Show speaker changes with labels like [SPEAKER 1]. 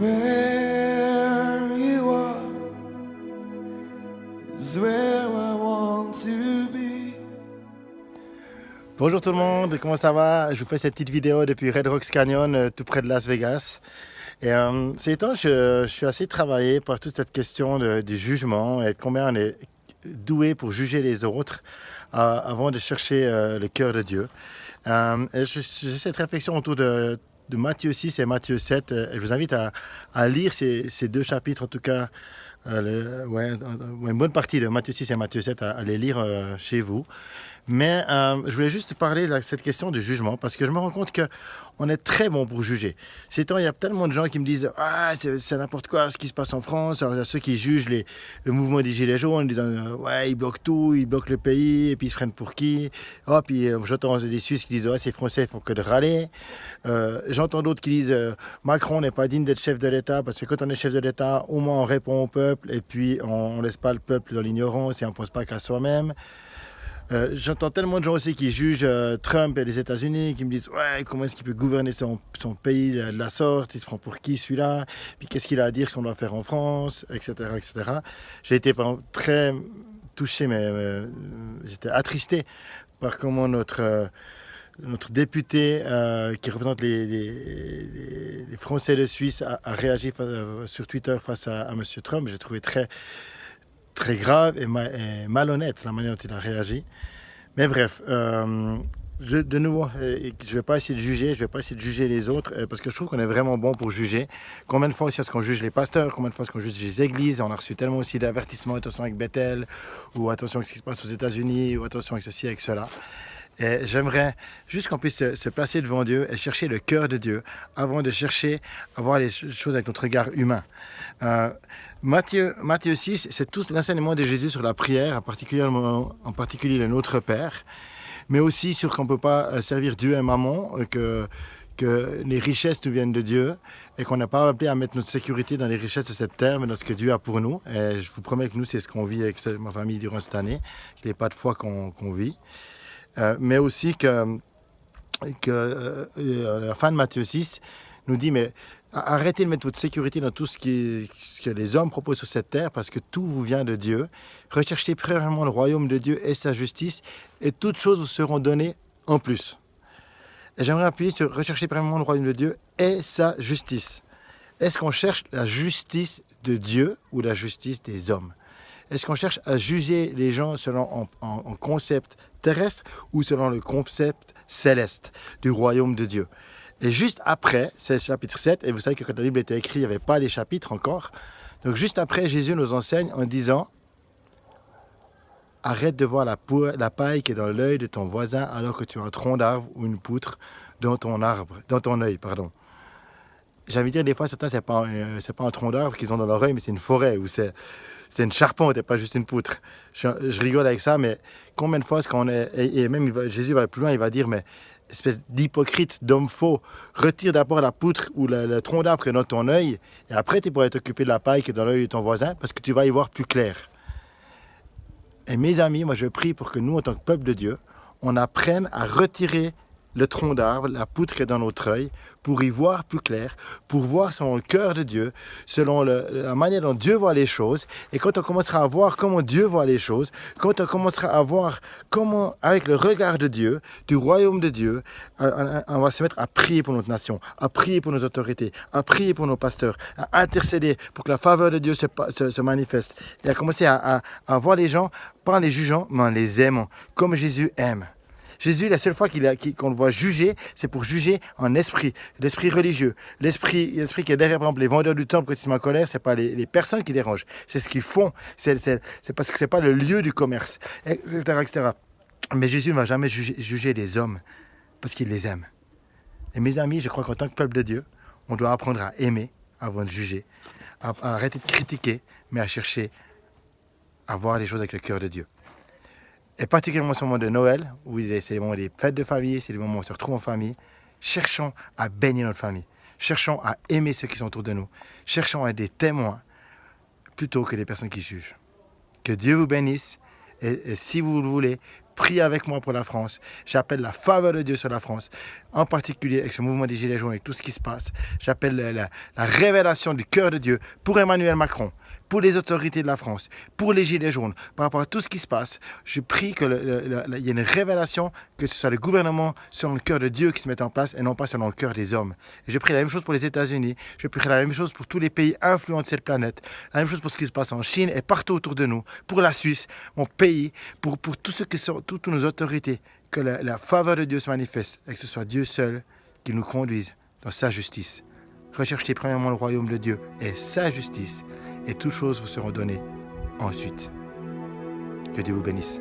[SPEAKER 1] Where you are is where I want to be.
[SPEAKER 2] Bonjour tout le monde, comment ça va? Je vous fais cette petite vidéo depuis Red Rocks Canyon, tout près de Las Vegas. Et ces temps, je suis assez travaillé par toute cette question du jugement et combien on est doué pour juger les autres avant de chercher le cœur de Dieu. Et j'ai cette réflexion autour de Matthieu 6 et Matthieu 7. Et je vous invite à lire ces deux chapitres, en tout cas, une bonne partie de Matthieu 6 et Matthieu 7, à les lire chez vous. Mais je voulais juste parler de cette question du jugement, parce que je me rends compte qu'on est très bon pour juger. Ces temps, il y a tellement de gens qui me disent « Ah, c'est n'importe quoi ce qui se passe en France ». Alors, il y a ceux qui jugent le mouvement des Gilets jaunes en disant « Ouais, ils bloquent tout, ils bloquent le pays, et puis ils se prennent pour qui ?» Puis j'entends des Suisses qui disent « Ouais, ces Français, ils font que de râler ». J'entends d'autres qui disent « Macron n'est pas digne d'être chef de l'État, parce que quand on est chef de l'État, au moins on répond au peuple, et puis on ne laisse pas le peuple dans l'ignorance et on ne pense pas qu'à soi-même ». J'entends tellement de gens aussi qui jugent Trump et les États-Unis, qui me disent ouais, comment est-ce qu'il peut gouverner son pays de la sorte, il se prend pour qui celui-là, puis qu'est-ce qu'il a à dire ce qu'on doit faire en France, etc. etc. J'ai été très touché, mais j'étais attristé par comment notre député qui représente les Français de Suisse a réagi sur Twitter face à M. Trump. J'ai trouvé très grave et malhonnête la manière dont il a réagi. Mais bref, de nouveau, je ne vais pas essayer de juger, je ne vais pas essayer de juger les autres, parce que je trouve qu'on est vraiment bon pour juger. Combien de fois aussi est-ce qu'on juge les pasteurs, combien de fois est-ce qu'on juge les églises? On a reçu tellement aussi d'avertissements, attention avec Bethel, ou attention avec ce qui se passe aux États-Unis, ou attention avec ceci, avec cela. Et j'aimerais juste qu'on puisse se placer devant Dieu et chercher le cœur de Dieu avant de chercher à voir les choses avec notre regard humain. Matthieu 6, c'est tout l'enseignement de Jésus sur la prière, en particulier le Notre Père, mais aussi sur qu'on ne peut pas servir Dieu et Mammon, que les richesses nous viennent de Dieu et qu'on n'a pas appelé à mettre notre sécurité dans les richesses de cette terre, mais dans ce que Dieu a pour nous. Et je vous promets que nous, c'est ce qu'on vit avec ma famille durant cette année, les pas de foi qu'on vit. Mais aussi à la fin de Matthieu 6 nous dit mais arrêtez de mettre votre sécurité dans tout ce que les hommes proposent sur cette terre, parce que tout vous vient de Dieu. Recherchez premièrement le royaume de Dieu et sa justice, et toutes choses vous seront données en plus. Et j'aimerais appuyer sur rechercher premièrement le royaume de Dieu et sa justice. Est-ce qu'on cherche la justice de Dieu ou la justice des hommes? Est-ce qu'on cherche à juger les gens selon un concept terrestre ou selon le concept céleste du royaume de Dieu? Et juste après, c'est le chapitre 7, et vous savez que quand la Bible était écrite, il n'y avait pas les chapitres encore. Donc juste après, Jésus nous enseigne en disant « Arrête de voir la paille qui est dans l'œil de ton voisin alors que tu as un tronc d'arbre ou une poutre dans ton œil. » J'ai envie de dire, des fois, certains, c'est pas un tronc d'arbre qu'ils ont dans leur œil, mais c'est une forêt, ou c'est une charpente et pas juste une poutre. Je rigole avec ça, mais combien de fois est-ce qu'on est... Et même Jésus va plus loin, il va dire, mais espèce d'hypocrite, d'homme faux, retire d'abord la poutre ou le tronc d'arbre qui est dans ton œil, et après tu pourrais t'occuper de la paille qui est dans l'œil de ton voisin, parce que tu vas y voir plus clair. Et mes amis, moi je prie pour que nous, en tant que peuple de Dieu, on apprenne à retirer le tronc d'arbre, la poutre qui est dans notre œil, pour y voir plus clair, pour voir selon le cœur de Dieu, selon la manière dont Dieu voit les choses. Et quand on commencera à voir comment Dieu voit les choses, quand on commencera à voir comment, avec le regard de Dieu, du royaume de Dieu, on va se mettre à prier pour notre nation, à prier pour nos autorités, à prier pour nos pasteurs, à intercéder pour que la faveur de Dieu se manifeste. Et à commencer à voir les gens, pas en les jugeant, mais en les aimant, comme Jésus aime. Jésus, la seule fois qu'on le voit juger, c'est pour juger en esprit, l'esprit religieux. L'esprit qui est derrière, par exemple, les vendeurs du temple, quand ils sont en colère, ce n'est pas les personnes qui dérangent, c'est ce qu'ils font. C'est parce que ce n'est pas le lieu du commerce, etc., etc. Mais Jésus ne va jamais juger les hommes parce qu'il les aime. Et mes amis, je crois qu'en tant que peuple de Dieu, on doit apprendre à aimer avant de juger, à arrêter de critiquer, mais à chercher à voir les choses avec le cœur de Dieu. Et particulièrement ce moment de Noël, où c'est les moments des fêtes de famille, c'est les moments où on se retrouve en famille, cherchons à bénir notre famille. Cherchons à aimer ceux qui sont autour de nous. Cherchons à être des témoins plutôt que des personnes qui jugent. Que Dieu vous bénisse et si vous le voulez, Prie avec moi pour la France. J'appelle la faveur de Dieu sur la France, en particulier avec ce mouvement des Gilets jaunes, avec tout ce qui se passe. J'appelle la révélation du cœur de Dieu pour Emmanuel Macron, pour les autorités de la France, pour les Gilets jaunes, par rapport à tout ce qui se passe. Je prie qu'il y ait une révélation, que ce soit le gouvernement selon le cœur de Dieu qui se mette en place et non pas selon le cœur des hommes. Et je prie la même chose pour les États-Unis, je prie la même chose pour tous les pays influents de cette planète, la même chose pour ce qui se passe en Chine et partout autour de nous, pour la Suisse, mon pays, pour tous ceux qui sont, toutes nos autorités, que la faveur de Dieu se manifeste et que ce soit Dieu seul qui nous conduise dans sa justice. Recherchez premièrement le royaume de Dieu et sa justice, et toutes choses vous seront données ensuite. Que Dieu vous bénisse.